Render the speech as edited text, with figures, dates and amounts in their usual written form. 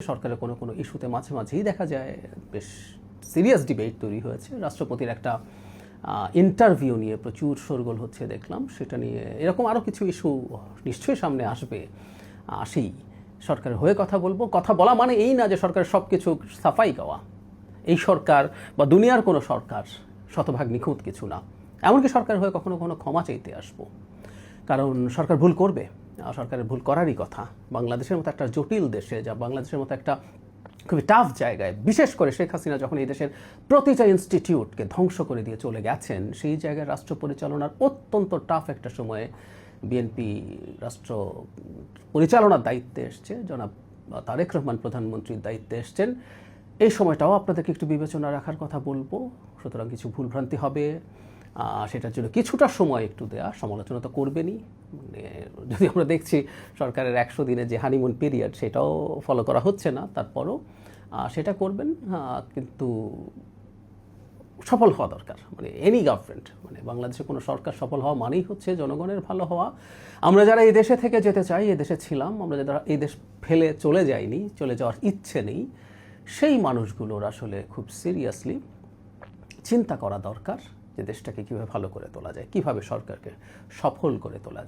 সরকারের কোনো কোনো ইস্যুতে মাঝে মাঝেই দেখা যায় বেশ সিরিয়াস ডিবেট তৈরি হয়েছে। রাষ্ট্রপতির একটা ইন্টারভিউ নিয়ে প্রচুর শোরগোল হচ্ছে দেখলাম, সেটা নিয়ে এরকম আরও কিছু ইস্যু নিশ্চয়ই সামনে আসবে। আসেই সরকারের হয়ে কথা বলবো। কথা বলা মানে এই না যে সরকারের সব কিছু সাফাই গাওয়া। এই সরকার বা দুনিয়ার কোনো সরকার শতভাগ নিখুঁত কিছু না। এমনকি সরকারের হয়ে কখনো কখনো ক্ষমা চাইতে আসবো, কারণ সরকার ভুল করবে। সরকারের ভুল করারই কথা। বাংলাদেশের মতো একটা জটিল দেশে, যা বাংলাদেশের মতো একটা খুবই টাফ জায়গায়, বিশেষ করে শেখ হাসিনা যখন এই দেশের প্রতিটা ইনস্টিটিউটকে ধ্বংস করে দিয়ে চলে গেছেন, সেই জায়গায় রাষ্ট্র পরিচালনার অত্যন্ত টাফ একটা সময়ে বিএনপি রাষ্ট্র পরিচালনার দায়িত্বে এসছে। জনাব তারেক রহমান প্রধানমন্ত্রীর দায়িত্বে এসছেন। এই সময়টাও আপনাদেরকে একটু বিবেচনা রাখার কথা বলবো। সুতরাং কিছু ভুলভ্রান্তি হবে, সেটার জন্য কিছুটা সময় একটু দেয়া। সমালোচনা তো করবেনই, মানে যদি আমরা দেখছি সরকারের 100 দিনের যে হানিমুন পিরিয়ড সেটাও ফলো করা হচ্ছে না, তারপরও সেটা করবেন। কিন্তু সফল হওয়া দরকার, মানে এনি গভর্নমেন্ট, মানে বাংলাদেশে কোনো সরকার সফল হওয়া মানেই হচ্ছে জনগণের ভালো হওয়া। আমরা যারা এই দেশে থেকে যেতে চাই, এই দেশে ছিলাম, আমরা যারা এই দেশ ফেলে চলে যাইনি, চলে যাওয়ার ইচ্ছে নেই, সেই মানুষগুলোর আসলে খুব সিরিয়াসলি চিন্তা করা দরকার যে দেশটাকে কীভাবে ভালো করে তোলা যায়, কীভাবে সরকারকে সফল করে তোলা যায়।